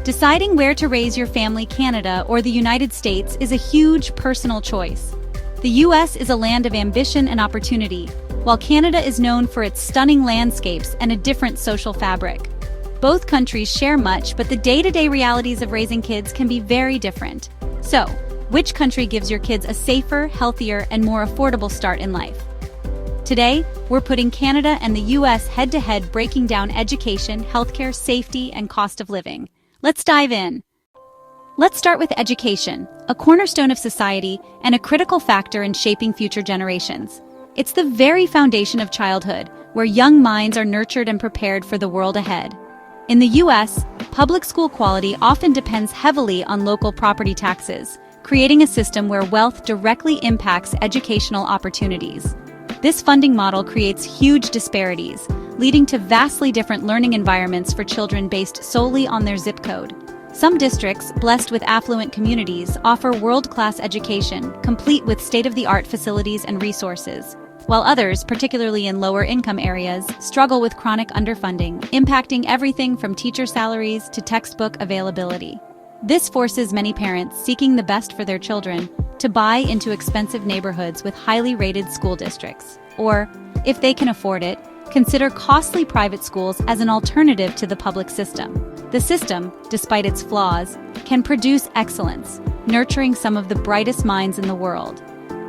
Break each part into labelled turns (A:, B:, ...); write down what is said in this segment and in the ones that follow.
A: Deciding where to raise your family, Canada or the United States, is a huge personal choice. The US is a land of ambition and opportunity, while Canada is known for its stunning landscapes and a different social fabric. Both countries share much, but the day-to-day realities of raising kids can be very different. So, which country gives your kids a safer, healthier, and more affordable start in life? Today, we're putting Canada and the US head-to-head, breaking down education, healthcare, safety, and cost of living. Let's dive in. Let's start with education, a cornerstone of society and a critical factor in shaping future generations. It's the very foundation of childhood, where young minds are nurtured and prepared for the world ahead. In the US, public school quality often depends heavily on local property taxes, creating a system where wealth directly impacts educational opportunities. This funding model creates huge disparities, leading to vastly different learning environments for children based solely on their zip code. Some districts, blessed with affluent communities, offer world-class education, complete with state-of-the-art facilities and resources, while others, particularly in lower-income areas, struggle with chronic underfunding, impacting everything from teacher salaries to textbook availability. This forces many parents seeking the best for their children to buy into expensive neighborhoods with highly rated school districts, or, if they can afford it, consider costly private schools as an alternative to the public system. The system, despite its flaws, can produce excellence, nurturing some of the brightest minds in the world.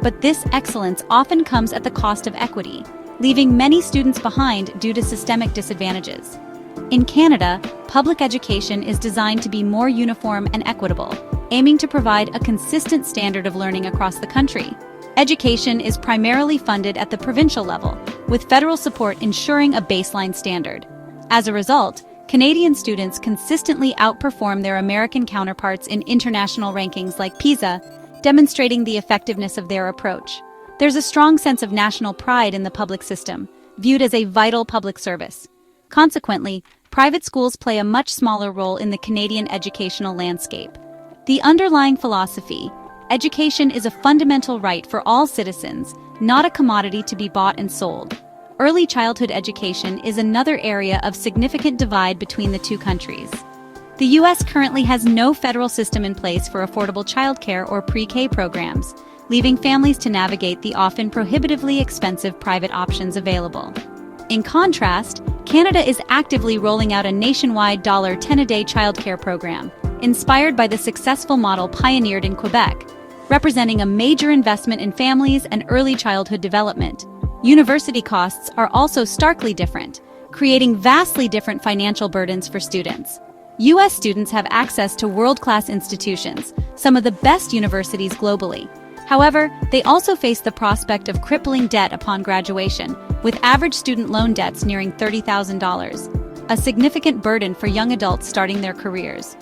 A: But this excellence often comes at the cost of equity, leaving many students behind due to systemic disadvantages. In Canada, public education is designed to be more uniform and equitable, aiming to provide a consistent standard of learning across the country. Education is primarily funded at the provincial level, with federal support ensuring a baseline standard. As a result, Canadian students consistently outperform their American counterparts in international rankings like PISA, demonstrating the effectiveness of their approach. There's a strong sense of national pride in the public system, viewed as a vital public service. Consequently, private schools play a much smaller role in the Canadian educational landscape. The underlying philosophy: education is a fundamental right for all citizens, not a commodity to be bought and sold. Early childhood education is another area of significant divide between the two countries. The U.S. currently has no federal system in place for affordable childcare or pre-K programs, leaving families to navigate the often prohibitively expensive private options available. In contrast, Canada is actively rolling out a nationwide $10 a day childcare program, inspired by the successful model pioneered in Quebec, representing a major investment in families and early childhood development. University costs are also starkly different, creating vastly different financial burdens for students. U.S. students have access to world-class institutions, some of the best universities globally. However, they also face the prospect of crippling debt upon graduation, with average student loan debts nearing $30,000, a significant burden for young adults starting their careers.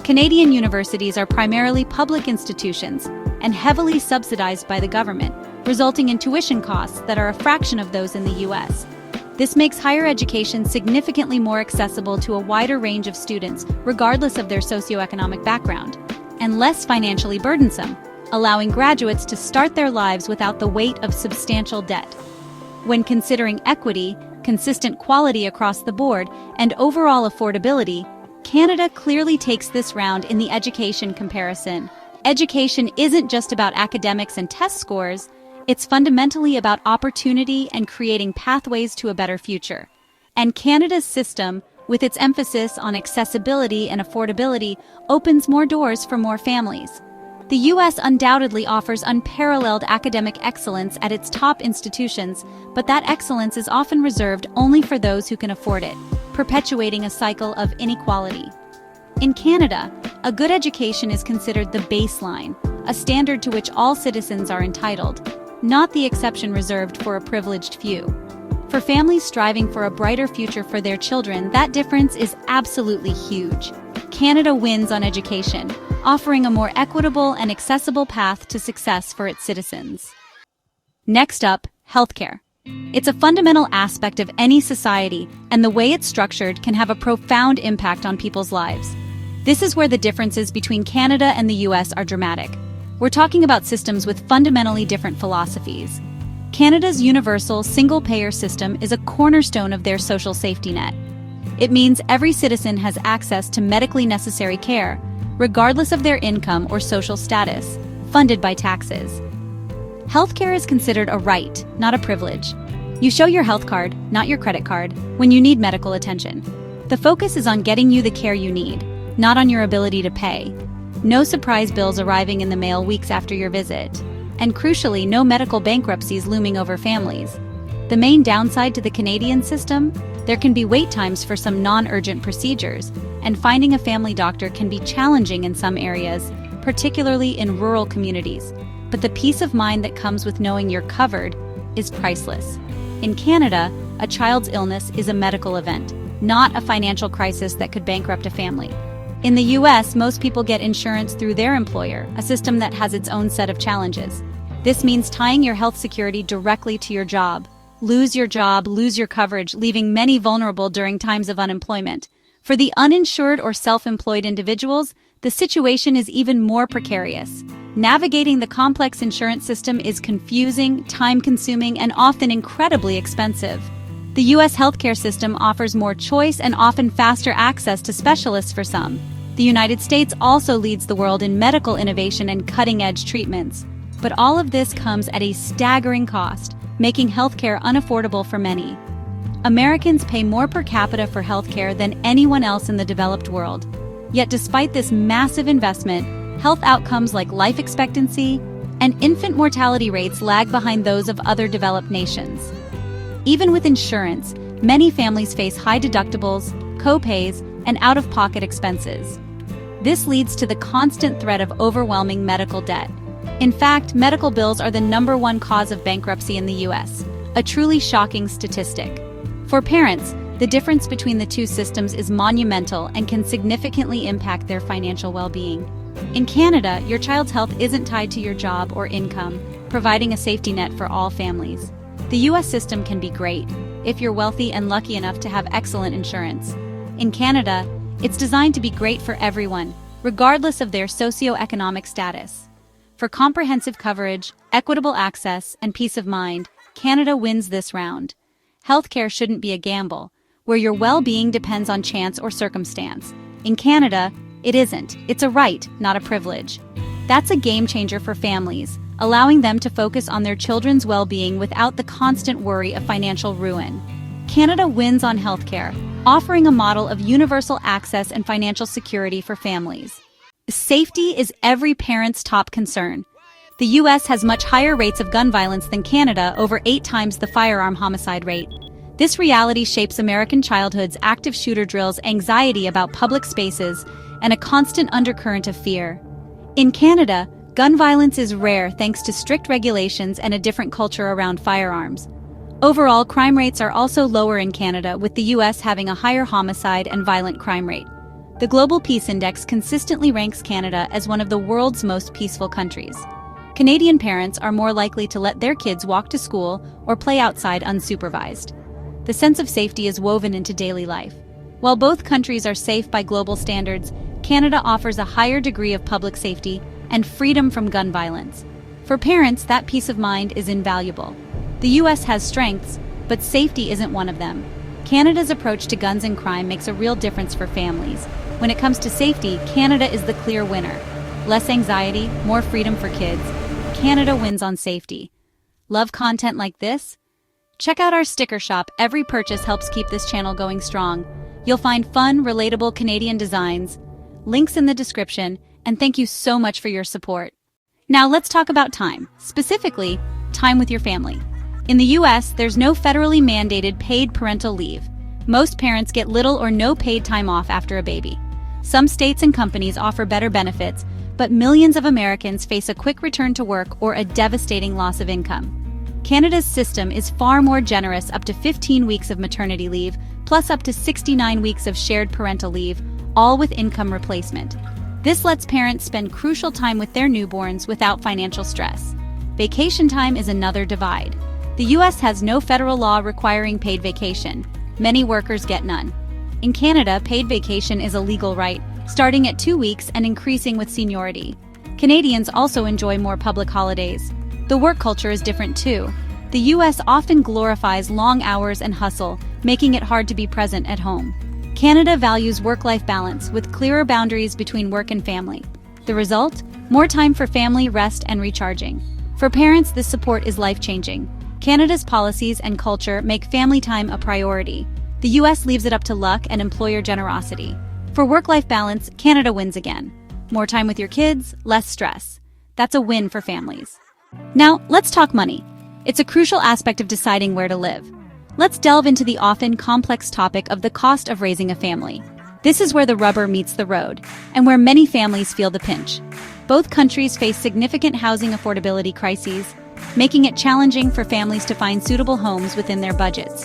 A: Canadian universities are primarily public institutions and heavily subsidized by the government, resulting in tuition costs that are a fraction of those in the U.S. This makes higher education significantly more accessible to a wider range of students, regardless of their socioeconomic background, and less financially burdensome, allowing graduates to start their lives without the weight of substantial debt. When considering equity, consistent quality across the board, and overall affordability, Canada clearly takes this round in the education comparison. Education isn't just about academics and test scores, it's fundamentally about opportunity and creating pathways to a better future. And Canada's system, with its emphasis on accessibility and affordability, opens more doors for more families. The U.S. undoubtedly offers unparalleled academic excellence at its top institutions, but that excellence is often reserved only for those who can afford it, perpetuating a cycle of inequality. In Canada, a good education is considered the baseline, a standard to which all citizens are entitled, not the exception reserved for a privileged few. For families striving for a brighter future for their children, that difference is absolutely huge. Canada wins on education, offering a more equitable and accessible path to success for its citizens. Next up, healthcare. It's a fundamental aspect of any society, and the way it's structured can have a profound impact on people's lives. This is where the differences between Canada and the U.S. are dramatic. We're talking about systems with fundamentally different philosophies. Canada's universal single-payer system is a cornerstone of their social safety net. It means every citizen has access to medically necessary care, regardless of their income or social status, funded by taxes. Healthcare is considered a right, not a privilege. You show your health card, not your credit card, when you need medical attention. The focus is on getting you the care you need, not on your ability to pay. No surprise bills arriving in the mail weeks after your visit. And crucially, no medical bankruptcies looming over families. The main downside to the Canadian system? There can be wait times for some non-urgent procedures, and finding a family doctor can be challenging in some areas, particularly in rural communities. But the peace of mind that comes with knowing you're covered is priceless. In Canada, a child's illness is a medical event, not a financial crisis that could bankrupt a family. In the US, most people get insurance through their employer, a system that has its own set of challenges. This means tying your health security directly to your job. Lose your job, lose your coverage, leaving many vulnerable during times of unemployment. For the uninsured or self-employed individuals, the situation is even more precarious. Navigating the complex insurance system is confusing, time-consuming, and often incredibly expensive. The U.S. healthcare system offers more choice and often faster access to specialists for some. The United States also leads the world in medical innovation and cutting-edge treatments. But all of this comes at a staggering cost, making healthcare unaffordable for many. Americans pay more per capita for healthcare than anyone else in the developed world. Yet despite this massive investment, health outcomes like life expectancy and infant mortality rates lag behind those of other developed nations. Even with insurance, many families face high deductibles, co-pays, and out-of-pocket expenses. This leads to the constant threat of overwhelming medical debt. In fact, medical bills are the #1 cause of bankruptcy in the U.S., a truly shocking statistic. For parents, the difference between the two systems is monumental and can significantly impact their financial well-being. In Canada, your child's health isn't tied to your job or income, providing a safety net for all families. The U.S. system can be great if you're wealthy and lucky enough to have excellent insurance. In Canada, it's designed to be great for everyone, regardless of their socioeconomic status. For comprehensive coverage, equitable access, and peace of mind, Canada wins this round. Healthcare shouldn't be a gamble, where your well-being depends on chance or circumstance. In Canada, it isn't. It's a right, not a privilege. That's a game changer for families, allowing them to focus on their children's well-being without the constant worry of financial ruin. Canada wins on healthcare, offering a model of universal access and financial security for families. Safety is every parent's top concern. The U.S. has much higher rates of gun violence than Canada, over 8 times the firearm homicide rate. This reality shapes American childhood's active shooter drills, anxiety about public spaces, and a constant undercurrent of fear. In Canada, gun violence is rare thanks to strict regulations and a different culture around firearms. Overall, crime rates are also lower in Canada, with the U.S. having a higher homicide and violent crime rate. The Global Peace Index consistently ranks Canada as one of the world's most peaceful countries. Canadian parents are more likely to let their kids walk to school or play outside unsupervised. The sense of safety is woven into daily life. While both countries are safe by global standards, Canada offers a higher degree of public safety and freedom from gun violence. For parents, that peace of mind is invaluable. The U.S. has strengths, but safety isn't one of them. Canada's approach to guns and crime makes a real difference for families. When it comes to safety, Canada is the clear winner. Less anxiety, more freedom for kids. Canada wins on safety. Love content like this? Check out our sticker shop. Every purchase helps keep this channel going strong. You'll find fun, relatable Canadian designs, links in the description, and thank you so much for your support. Now let's talk about time, specifically, time with your family. In the US, there's no federally mandated paid parental leave. Most parents get little or no paid time off after a baby. Some states and companies offer better benefits, but millions of Americans face a quick return to work or a devastating loss of income. Canada's system is far more generous, up to 15 weeks of maternity leave, plus up to 69 weeks of shared parental leave, all with income replacement. This lets parents spend crucial time with their newborns without financial stress. Vacation time is another divide. The U.S. has no federal law requiring paid vacation. Many workers get none. In Canada, paid vacation is a legal right, starting at 2 weeks and increasing with seniority. Canadians also enjoy more public holidays. The work culture is different too. The U.S. often glorifies long hours and hustle, making it hard to be present at home. Canada values work-life balance with clearer boundaries between work and family. The result? More time for family, rest, and recharging. For parents, this support is life-changing. Canada's policies and culture make family time a priority. The US leaves it up to luck and employer generosity. For work-life balance, Canada wins again. More time with your kids, less stress. That's a win for families. Now, let's talk money. It's a crucial aspect of deciding where to live. Let's delve into the often complex topic of the cost of raising a family. This is where the rubber meets the road, and where many families feel the pinch. Both countries face significant housing affordability crises, making it challenging for families to find suitable homes within their budgets.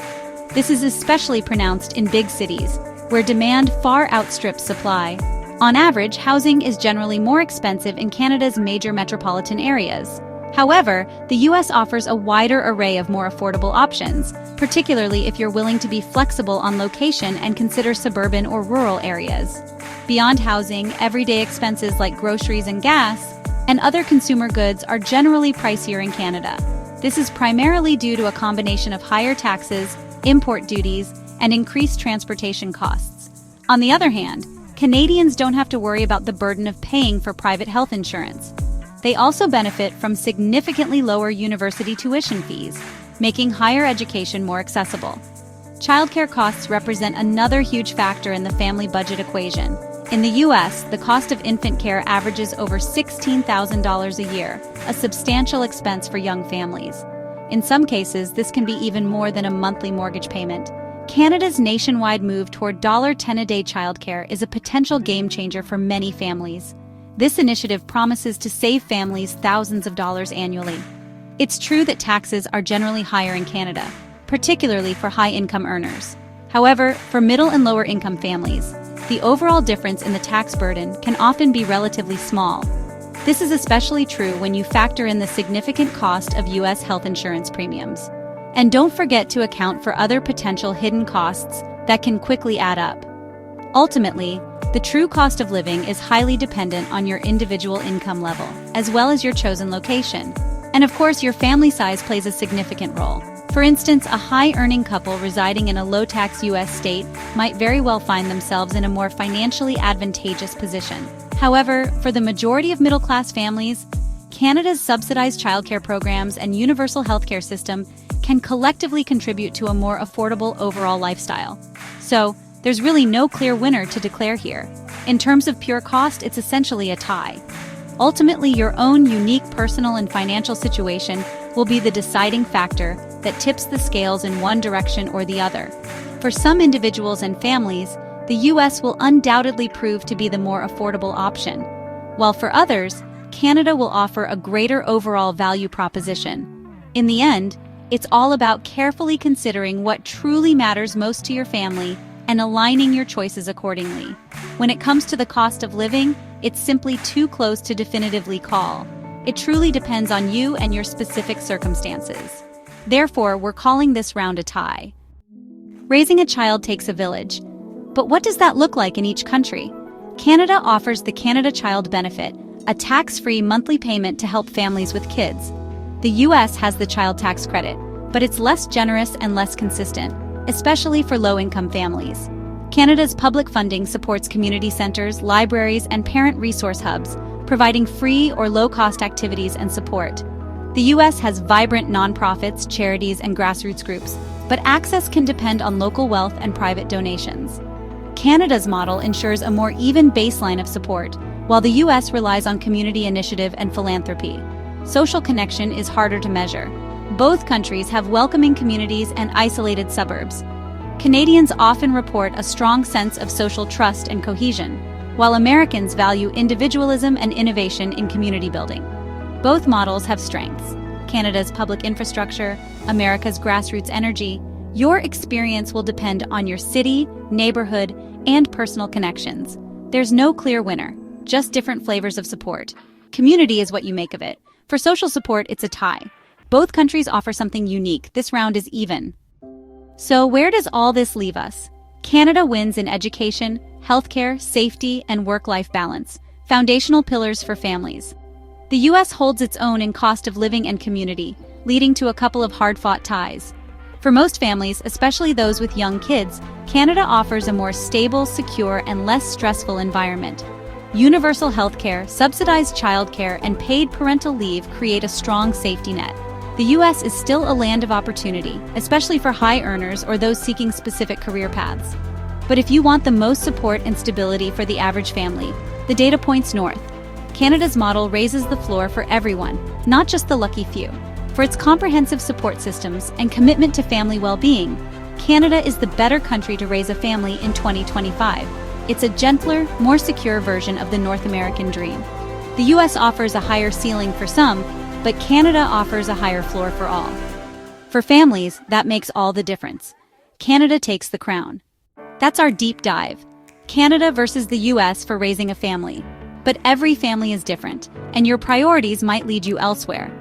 A: This is especially pronounced in big cities, where demand far outstrips supply. On average, housing is generally more expensive in Canada's major metropolitan areas. However, the US offers a wider array of more affordable options, particularly if you're willing to be flexible on location and consider suburban or rural areas. Beyond housing, everyday expenses like groceries and gas, and other consumer goods are generally pricier in Canada. This is primarily due to a combination of higher taxes, import duties, and increased transportation costs. On the other hand, Canadians don't have to worry about the burden of paying for private health insurance. They also benefit from significantly lower university tuition fees, making higher education more accessible. Childcare costs represent another huge factor in the family budget equation. In the US, the cost of infant care averages over $16,000 a year, a substantial expense for young families. In some cases, this can be even more than a monthly mortgage payment. Canada's nationwide move toward $10 a day childcare is a potential game changer for many families. This initiative promises to save families thousands of dollars annually. It's true that taxes are generally higher in Canada, particularly for high-income earners. However, for middle and lower-income families, the overall difference in the tax burden can often be relatively small. This is especially true when you factor in the significant cost of US health insurance premiums. And don't forget to account for other potential hidden costs that can quickly add up. Ultimately, the true cost of living is highly dependent on your individual income level, as well as your chosen location. And of course, your family size plays a significant role. For instance, a high-earning couple residing in a low-tax US state might very well find themselves in a more financially advantageous position. However, for the majority of middle-class families, Canada's subsidized childcare programs and universal healthcare system can collectively contribute to a more affordable overall lifestyle. So, there's really no clear winner to declare here. In terms of pure cost, it's essentially a tie. Ultimately, your own unique personal and financial situation will be the deciding factor that tips the scales in one direction or the other. For some individuals and families, the US will undoubtedly prove to be the more affordable option, while for others, Canada will offer a greater overall value proposition. In the end, it's all about carefully considering what truly matters most to your family and aligning your choices accordingly. When it comes to the cost of living, it's simply too close to definitively call. It truly depends on you and your specific circumstances. Therefore, we're calling this round a tie. Raising a child takes a village. But what does that look like in each country? Canada offers the Canada Child Benefit, a tax-free monthly payment to help families with kids. The US has the child tax credit, but it's less generous and less consistent, especially for low-income families. Canada's public funding supports community centers, libraries, and parent resource hubs, providing free or low-cost activities and support. The US has vibrant nonprofits, charities, and grassroots groups, but access can depend on local wealth and private donations. Canada's model ensures a more even baseline of support, while the US relies on community initiative and philanthropy. Social connection is harder to measure. Both countries have welcoming communities and isolated suburbs. Canadians often report a strong sense of social trust and cohesion, while Americans value individualism and innovation in community building. Both models have strengths. Canada's public infrastructure, America's grassroots energy. Your experience will depend on your city, neighborhood, and personal connections. There's no clear winner, just different flavors of support. Community is what you make of it. For social support, it's a tie. Both countries offer something unique. This round is even. So where does all this leave us? Canada wins in education, healthcare, safety, and work-life balance, foundational pillars for families. The US holds its own in cost of living and community, leading to a couple of hard-fought ties. For most families, especially those with young kids, Canada offers a more stable, secure, and less stressful environment. Universal healthcare, subsidized childcare, and paid parental leave create a strong safety net. The U.S. is still a land of opportunity, especially for high earners or those seeking specific career paths. But if you want the most support and stability for the average family, the data points north. Canada's model raises the floor for everyone, not just the lucky few. For its comprehensive support systems and commitment to family well-being, Canada is the better country to raise a family in 2025. It's a gentler, more secure version of the North American dream. The U.S. offers a higher ceiling for some, but Canada offers a higher floor for all. For families, that makes all the difference. Canada takes the crown. That's our deep dive. Canada versus the U.S. for raising a family. But every family is different, and your priorities might lead you elsewhere.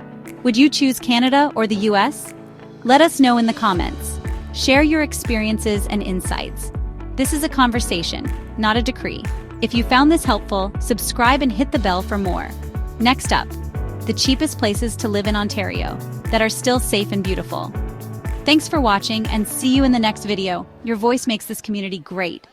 A: Would you choose Canada or the U.S.? Let us know in the comments. Share your experiences and insights. This is a conversation, not a decree. If you found this helpful, subscribe and hit the bell for more. Next up, the cheapest places to live in Ontario that are still safe and beautiful. Thanks for watching and see you in the next video. Your voice makes this community great.